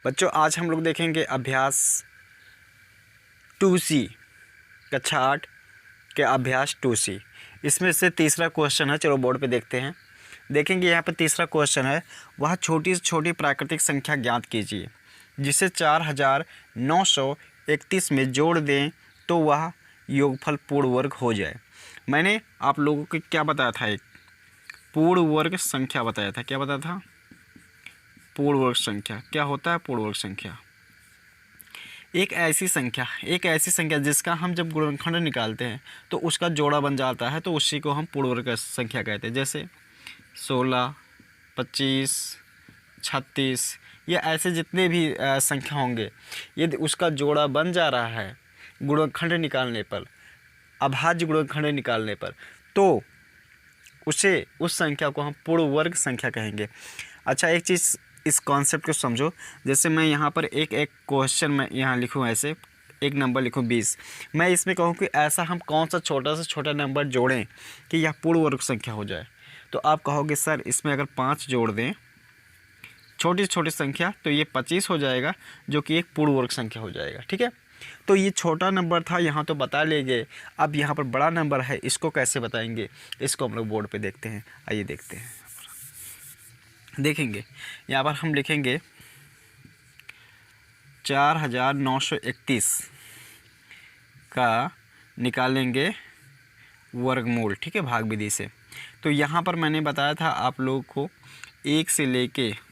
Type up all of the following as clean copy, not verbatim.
बच्चों आज हम लोग देखेंगे अभ्यास 2C कक्षा 8 के अभ्यास 2C। इसमें से तीसरा क्वेश्चन है, चलो बोर्ड पे देखते हैं। देखेंगे यहाँ पर तीसरा क्वेश्चन है, वह छोटी से छोटी प्राकृतिक संख्या ज्ञात कीजिए जिसे 4931 में जोड़ दें तो वह योगफल पूर्ण वर्ग हो जाए। मैंने आप लोगों को क्या बताया था, एक पूर्ण वर्ग संख्या बताया था। क्या बताया था? पूर्ण वर्ग संख्या। क्या होता है पूर्ण वर्ग संख्या? एक ऐसी संख्या जिसका हम जब गुणनखंड निकालते हैं तो उसका जोड़ा बन जाता है, तो उसी को हम पूर्ण वर्ग संख्या कहते हैं। जैसे 16, 25, 36 या ऐसे जितने भी संख्या होंगे, यदि उसका जोड़ा बन जा रहा है गुणनखंड निकालने पर, अभाज्य गुणनखंड निकालने पर, तो उस संख्या को हम पूर्ण वर्ग संख्या कहेंगे। अच्छा, एक चीज़ इस कॉन्सेप्ट को समझो। जैसे मैं यहाँ पर एक क्वेश्चन मैं यहाँ लिखूँ, ऐसे एक नंबर लिखूँ 20, मैं इसमें कहूँ कि ऐसा हम कौन सा छोटा से छोटा नंबर जोड़ें कि यह पूर्ण वर्ग संख्या हो जाए, तो आप कहोगे सर इसमें अगर 5 जोड़ दें छोटी से छोटी संख्या तो ये 25 हो जाएगा, जो कि एक पूर्ण वर्ग संख्या हो जाएगा। ठीक है, तो ये छोटा नंबर था, यहाँ तो बता लेंगे। अब यहाँ पर बड़ा नंबर है, इसको कैसे बताएंगे, इसको हम लोग बोर्ड पे देखते हैं। आइए देखते हैं। देखेंगे यहाँ पर हम लिखेंगे 4931 का निकालेंगे वर्गमूल। ठीक है, भाग विधि से। तो यहाँ पर मैंने बताया था आप लोगों को 1 से लेके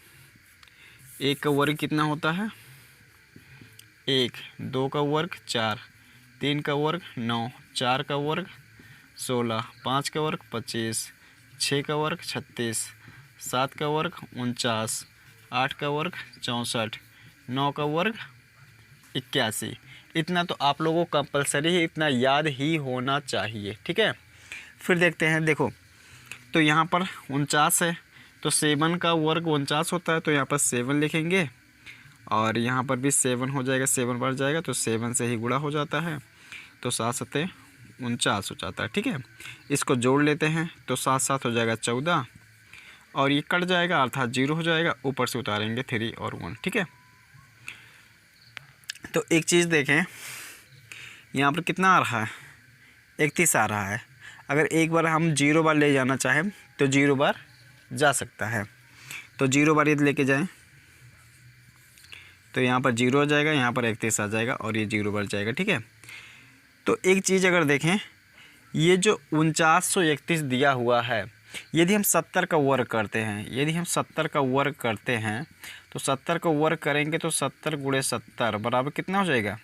1 का वर्ग कितना होता है 1, 2 का वर्ग 4, 3 का वर्ग 9, 4 का वर्ग 16, 5 का वर्ग 25, 6 का वर्ग 36, 7 का वर्ग 49, 8 का वर्ग 64, 9 का वर्ग 81। इतना तो आप लोगों को कंपलसरी है, इतना याद ही होना चाहिए। ठीक है, फिर देखते हैं। देखो तो यहाँ पर 49 है, तो 7 का वर्ग 49 होता है, तो यहाँ पर 7 लिखेंगे और यहाँ पर भी 7 हो जाएगा, 7 बढ़ जाएगा तो 7 से ही गुणा हो जाता है, तो 7 7 49 हो जाता है। ठीक है, इसको जोड़ लेते हैं तो 7 7 हो जाएगा 14 और ये कट जाएगा अर्थात 0 हो जाएगा, ऊपर से उतारेंगे 3 और 1। ठीक है, तो एक चीज़ देखें, यहाँ पर कितना आ रहा है 31 आ रहा है। अगर एक बार हम 0 बार ले जाना चाहें तो 0 बार जा सकता है, तो 0 बार यदि लेके जाएं तो यहाँ पर 0 हो जाएगा, यहाँ पर 31 आ जाएगा और ये 0 बढ़ जाएगा। ठीक है, तो एक चीज़ अगर देखें, ये जो 4931 दिया हुआ है, यदि हम 70 का वर्ग करते हैं, तो 70 का वर्ग करेंगे तो 70 गुणे 70 बराबर कितना हो जाएगा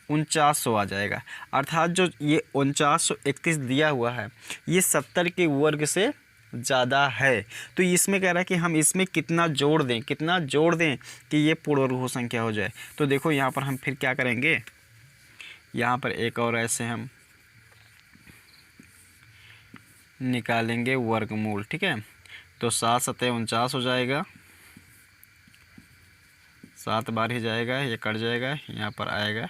4900 आ जाएगा। अर्थात जो ये 4931 दिया हुआ है ये 70 के वर्ग से ज़्यादा है। तो इसमें कह रहा है कि हम इसमें कितना जोड़ दें कि ये पूर्ण संख्या हो जाए। तो देखो यहाँ पर हम फिर क्या करेंगे, यहाँ पर एक और ऐसे हम निकालेंगे वर्गमूल। ठीक है, तो 7 7 49 हो जाएगा, 7 बार ही जाएगा, ये कट जाएगा, यहाँ पर आएगा, यहाँ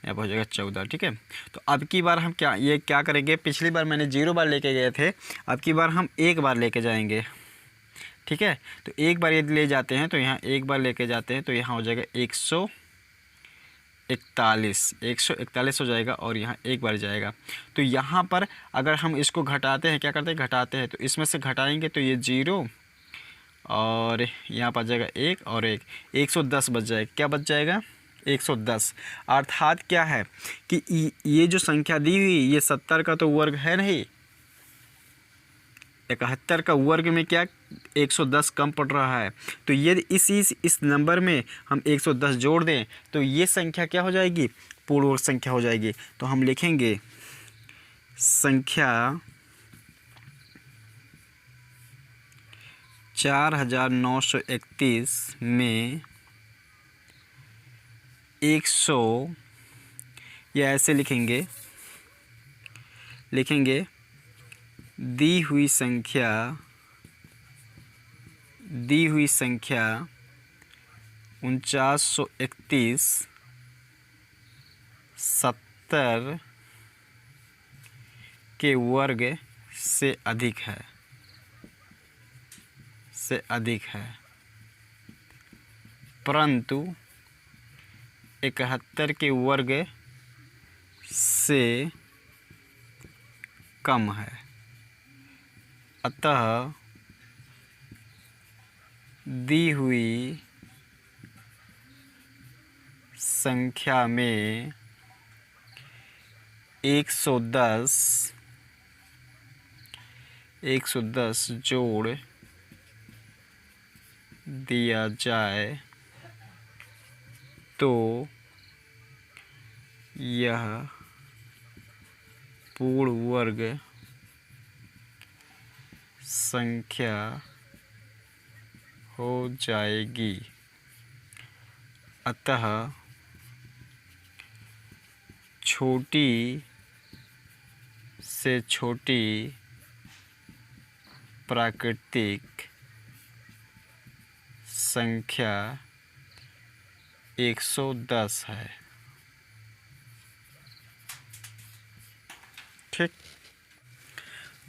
पर हो जाएगा 14। ठीक है, तो अब की बार हम क्या करेंगे, पिछली बार मैंने 0 बार लेके गए थे, अब की बार हम 1 बार लेके जाएंगे। ठीक है, तो 1 बार यदि ले जाते हैं तो यहाँ 1 बार लेके जाते हैं तो यहाँ हो जाएगा 141 हो जाएगा और यहाँ 1 बार जाएगा। तो यहाँ पर अगर हम इसको घटाते हैं, क्या करते हैं घटाते हैं, तो इसमें से घटाएंगे तो ये 0 और यहाँ पर जाएगा 1 और 1, 110 बच जाएगा। क्या बच जाएगा 110। अर्थात क्या है कि ये जो संख्या दी हुई ये 70 का तो वर्ग है नहीं, 71 का वर्ग में क्या 110 कम पड़ रहा है। तो यदि इस नंबर में हम 110 जोड़ दें तो ये संख्या क्या हो जाएगी पूर्ण वर्ग संख्या हो जाएगी। तो हम लिखेंगे संख्या 4931 में 100 या ऐसे लिखेंगे दी हुई संख्या 4931 70 के वर्ग से अधिक है। परंतु 71 के वर्ग से कम है। अतः दी हुई संख्या में 110 जोड़ दिया जाए तो यह पूर्ण वर्ग संख्या हो जाएगी। अतः छोटी से छोटी प्राकृतिक संख्या 110 है। ठीक,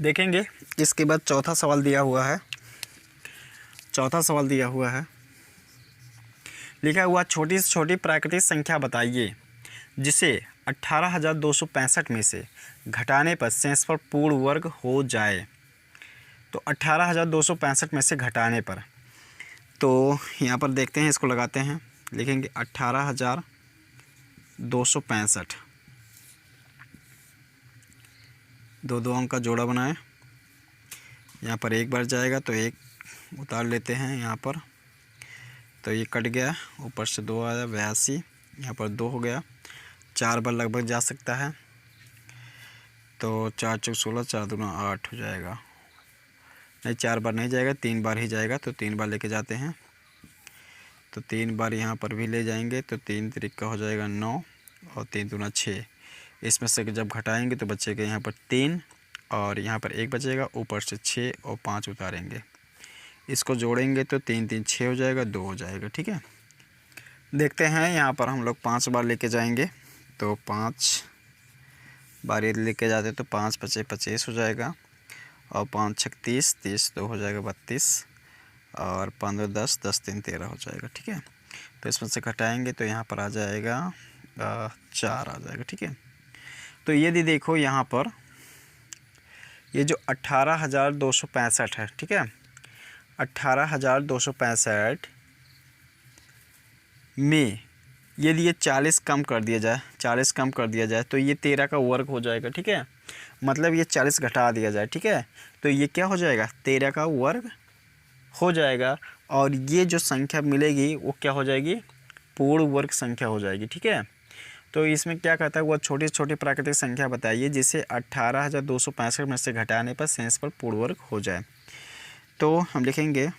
देखेंगे इसके बाद चौथा सवाल दिया हुआ है। लिखा हुआ छोटी से छोटी प्राकृतिक संख्या बताइए जिसे 18,265 में से घटाने पर शेषफल पूर्ण वर्ग हो जाए। तो 18,265 में से घटाने पर, तो यहाँ पर देखते हैं, इसको लगाते हैं, लिखेंगे 18,265, दो अंक का जोड़ा बनाएं। यहाँ पर एक बार जाएगा तो एक उतार लेते हैं यहाँ पर, तो ये कट गया, ऊपर से 2 आया 82, यहाँ पर 2 हो गया, 4 बार लगभग जा सकता है, तो 4 चौक 16, 4 दूना 8 हो जाएगा। नहीं, 4 बार नहीं जाएगा, 3 बार ही जाएगा, तो 3 बार लेके जाते हैं, तो 3 बार यहाँ पर भी ले जाएंगे, तो 3 तिरिका हो जाएगा 9 और 3 दूना 6। इसमें से जब घटाएंगे तो बचेगा यहाँ पर 3 और यहाँ पर 1 बचेगा, ऊपर से 6 और 5 उतारेंगे। इसको जोड़ेंगे तो 3 3 6 हो जाएगा, 2 हो जाएगा। ठीक है, देखते हैं, यहाँ पर हम लोग 5 बार लेके जाएंगे, तो 5 बार ये लेके जाते तो 5 पचे 25 हो जाएगा, और 5 छक 30, 30 2 हो जाएगा 32, और 15 10, 10 3 13 हो जाएगा। ठीक है, तो इसमें से घटाएंगे तो यहाँ पर आ जाएगा 4 आ जाएगा। ठीक है, तो यदि देखो यहाँ पर ये जो 18,265 है, ठीक है, 18,265 में यदि ये 40 कम कर दिया जाए तो ये 13 का वर्ग हो जाएगा। ठीक है, मतलब ये 40 घटा दिया जाए, ठीक है, तो ये क्या हो जाएगा, 13 का वर्ग हो जाएगा, और ये जो संख्या मिलेगी वो क्या हो जाएगी, पूर्ण वर्ग संख्या हो जाएगी। ठीक है, तो इसमें क्या कहता है, वह छोटी से छोटी प्राकृतिक संख्या बताइए जिसे 18,265 में से घटाने पर शेषफल पूर्ण वर्ग हो जाए। तो हम लिखेंगे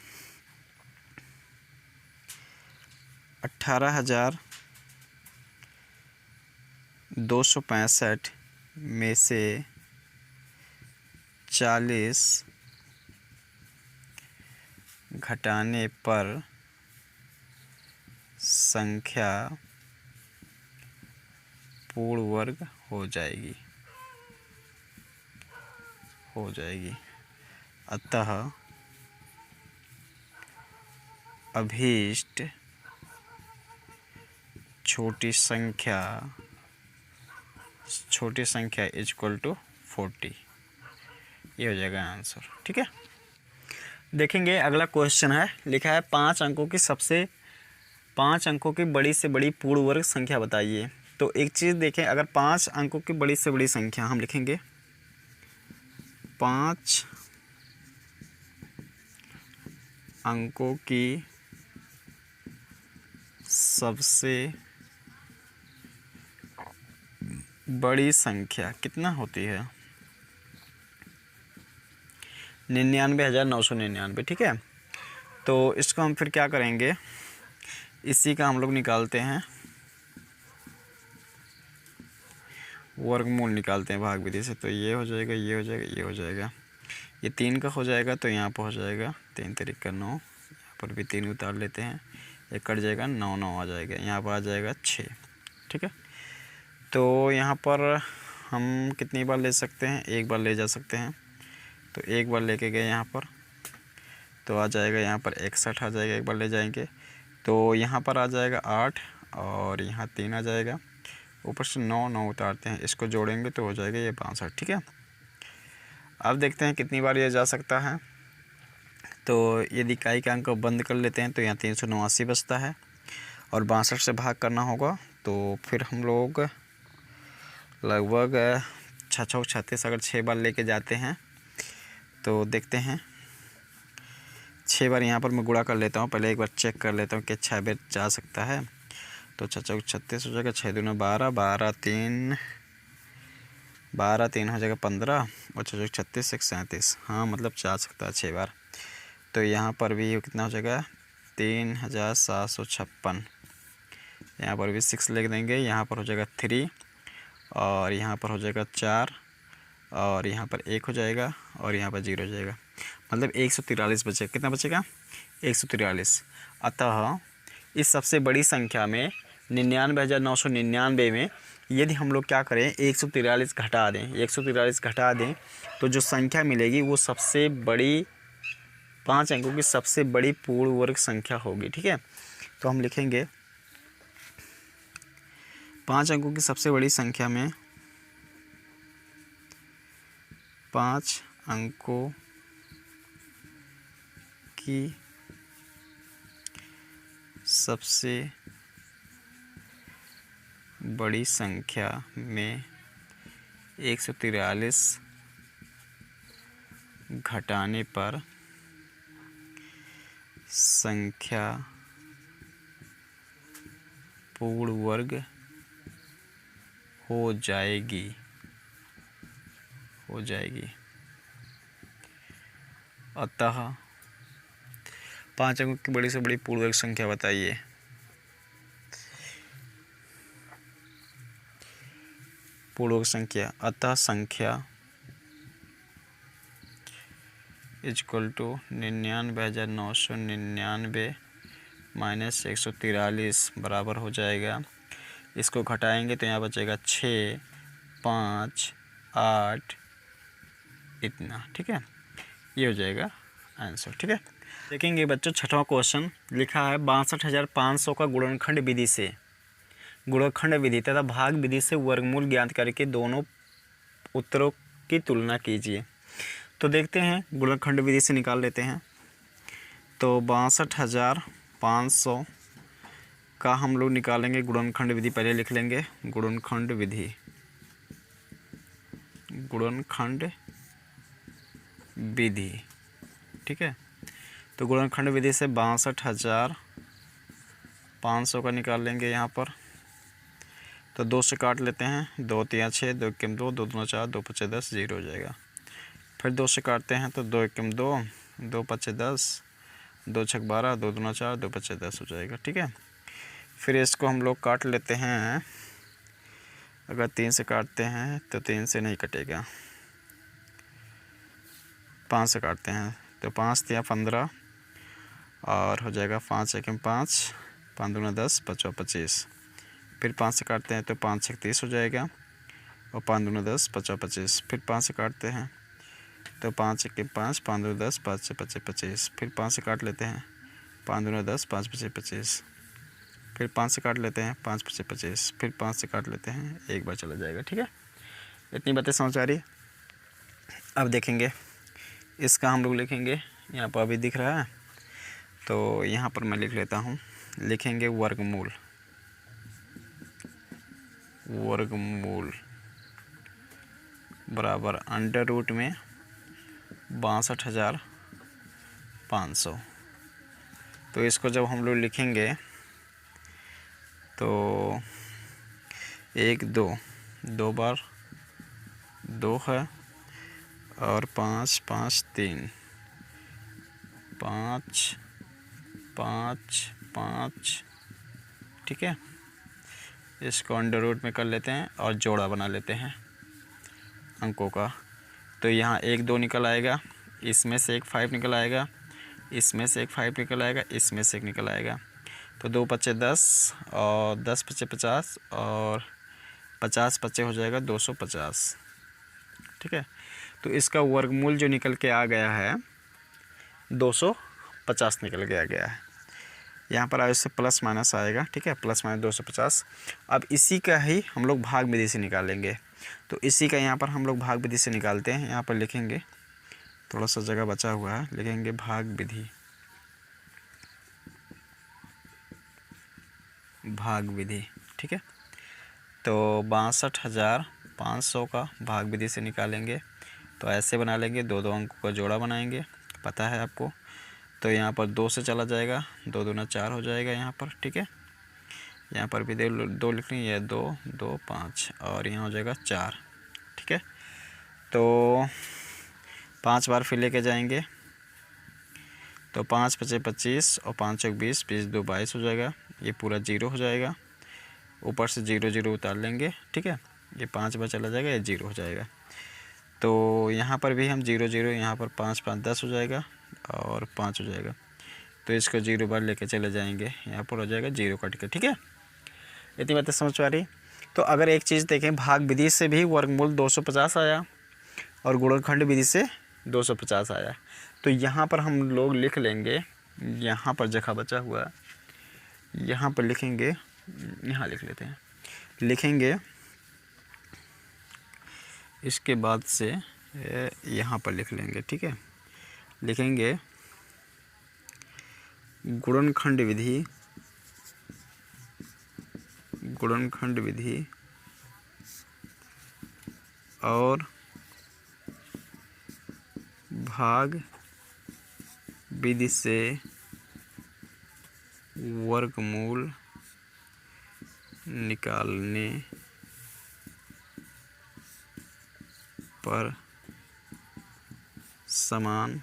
18,265 में से 40 घटाने पर संख्या पूर्ण वर्ग हो जाएगी। अतः अभीष्ट छोटी संख्या इक्वल टू 40, ये हो जाएगा आंसर। ठीक है, देखेंगे अगला क्वेश्चन है, लिखा है 5 अंकों की बड़ी से बड़ी पूर्ण वर्ग संख्या बताइए। तो एक चीज़ देखें, अगर 5 अंकों की बड़ी से बड़ी संख्या, हम लिखेंगे 5 अंकों की सबसे बड़ी संख्या कितना होती है, 99,999। ठीक है, तो इसको हम फिर क्या करेंगे, इसी का हम लोग निकालते हैं, वर्गमूल निकालते हैं भाग विधि से। तो ये हो जाएगा, ये हो जाएगा, ये हो जाएगा, ये 3 का हो जाएगा, तो यहाँ पर हो जाएगा 3 तिरिका 9, यहाँ पर भी 3 उतार लेते हैं, ये कट जाएगा, 9 9 आ जाएगा, यहाँ पर आ जाएगा 6। ठीक है, तो यहाँ पर हम कितनी बार ले सकते हैं, एक बार ले जा सकते हैं, तो एक बार लेके गए यहाँ पर, तो आ जाएगा यहाँ पर 61 आ जाएगा, एक बार ले जाएंगे तो यहाँ पर आ जाएगा 8 और यहाँ 3 आ जाएगा, ऊपर से 9 उतारते हैं, इसको जोड़ेंगे तो हो जाएगा ये 62। ठीक है, अब देखते हैं कितनी बार ये जा सकता है। तो यदि इकाई के अंक को बंद कर लेते हैं तो यहाँ 389 बचता है और 62 से भाग करना होगा, तो फिर हम लोग लगभग 6×36 अगर 6 बार लेके जाते हैं तो देखते हैं 6 बार यहाँ पर मैं गुणा कर लेता हूँ। पहले एक बार चेक कर लेता हूँ कि 6 बार जा सकता है। तो 6×36 हो जाएगा, 6×2 12, 12 3 हो जाएगा 15 और 6×36 37। हाँ, मतलब जा सकता है 6 बार। तो यहाँ पर भी कितना हो जाएगा 3756। यहाँ पर भी 6 लिख देंगे, यहाँ पर हो जाएगा 3 और यहाँ पर हो जाएगा 4 और यहाँ पर 1 हो जाएगा और यहाँ पर 0 हो जाएगा, मतलब 143 बचेगा। कितना बचेगा 143। अतः इस सबसे बड़ी संख्या में 99,999 में यदि हम लोग क्या करें 143 घटा दें, 143 घटा दें तो जो संख्या मिलेगी वो सबसे बड़ी 5 अंकों की सबसे बड़ी पूर्ण वर्ग संख्या होगी। ठीक है, तो हम लिखेंगे 5 अंकों की सबसे बड़ी संख्या में 5 अंकों की सबसे बड़ी संख्या में 143 घटाने पर संख्या पूर्ण वर्ग हो जाएगी। अतः 5 अंकों की बड़ी से बड़ी पूर्ण वर्ग संख्या बताइए। पूर्ण वर्ग संख्या, अतः संख्या इक्वल टू 99,999 माइनस 143 बराबर हो जाएगा। इसको घटाएंगे तो यहाँ बचेगा 6, 5, 8 इतना। ठीक है, ये हो जाएगा आंसर। ठीक है, देखेंगे बच्चों 6वां क्वेश्चन लिखा है 62,500 का गुणनखंड विधि से, गुणनखंड विधि तथा भाग विधि से वर्गमूल ज्ञात करके दोनों उत्तरों की तुलना कीजिए। तो देखते हैं गुणनखंड विधि से निकाल लेते हैं। तो 62,500 का हम लोग निकालेंगे गुणनखंड विधि, पहले लिख लेंगे गुणनखंड विधि, गुणनखंड विधि। ठीक है, तो गुणनखंड विधि से 62,500 का निकाल लेंगे यहाँ पर। तो 2 से काट लेते हैं, 2 3 6, 2 1 2, 2 2 4, 2 5 10, 0 हो जाएगा। फिर 2 से काटते हैं तो 2 1 2, 2 5 10, 2 6 12, 2 2 4, 2 5 10 हो जाएगा। ठीक है, फिर इसको हम लोग काट लेते हैं। अगर 3 से काटते हैं तो 3 से नहीं कटेगा, 5 से काटते हैं तो 5 3 15 और हो जाएगा 5 1 5, 5 2 10, 5 25। फिर 5 से काटते हैं तो 5 6 30 हो जाएगा और 5 2 10, 5 25। फिर 5 से काटते हैं तो 5 1 5, 5 2 10, 5 6 25 25। फिर 5 से काट लेते हैं, 5 2 10, 5 25 25। फिर 5 से काट लेते हैं, 5 25 25। फिर 5 से काट लेते हैं, एक बार चला जाएगा। ठीक है, इतनी बातें समझ आ रही। अब देखेंगे इसका हम लोग लिखेंगे, यहाँ पर अभी दिख रहा है तो यहाँ पर मैं लिख लेता हूँ, लिखेंगे वर्गमूल, वर्गमूल बराबर अंडर रूट में 62,500। तो इसको जब हम लोग लिखेंगे तो 1 2 2 बार 2 है और 5 5 3, 5 5 5। ठीक है, इसको अंडर रूट में कर लेते हैं और जोड़ा बना लेते हैं अंकों का। तो यहाँ 1 2 निकल आएगा, इसमें से एक 5 निकल आएगा, इसमें से एक 5 निकल आएगा, इसमें से एक निकल आएगा। तो 2 5 10 और 10 5 50 और 50 5 हो जाएगा 250। ठीक है, तो इसका वर्गमूल जो निकल के आ गया है 250 निकल के आ गया है। यहाँ पर इससे प्लस माइनस आएगा, ठीक है, प्लस माइनस 250। अब इसी का ही हम लोग भाग विधि से निकालेंगे। तो इसी का यहाँ पर हम लोग भाग विधि से निकालते हैं। यहाँ पर लिखेंगे, थोड़ा सा जगह बचा हुआ है, लिखेंगे भाग विधि, भाग विधि, ठीक है। तो 62,500 का भाग विधि से निकालेंगे। तो ऐसे बना लेंगे, दो दो अंकों का जोड़ा बनाएंगे, पता है आपको। तो यहाँ पर 2 से चला जाएगा, 2 दूना 4 हो जाएगा यहाँ पर, ठीक है। यहाँ पर भी 2 लिख लेंगे, 2 2 5 और यहाँ हो जाएगा 4, ठीक है। तो 5 बार फिर लेके जाएंगे। तो 5 पचे 25 और 5 चौक 20, 20 2 22 हो जाएगा। ये पूरा 0 हो जाएगा, ऊपर से 0 0 उतार लेंगे, ठीक है। ये 5 बार चला जाएगा, ये 0 हो जाएगा। तो यहाँ पर भी हम 0 0, यहाँ पर 5 5 10 हो जाएगा और 5 हो जाएगा। तो इसको 0 बार लेके चले जाएंगे, यहाँ पर हो जाएगा 0 कट के, ठीक है। इतनी बातें समझ पा रही। तो अगर एक चीज़ देखें, भाग विधि से भी वर्गमूल 250 आया और गुणनखंड विधि से 250 आया। तो यहाँ पर हम लोग लिख लेंगे, यहाँ पर जगह बचा हुआ, यहाँ पर लिखेंगे, यहाँ लिख लेते हैं, लिखेंगे इसके बाद से यहाँ पर लिख लेंगे, ठीक है। लिखेंगे गुणनखंड विधि, गुणनखंड विधि और भाग विधि से वर्गमूल निकालने पर समान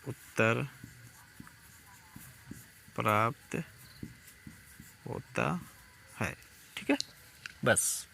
उत्तर प्राप्त होता है, ठीक है। बस।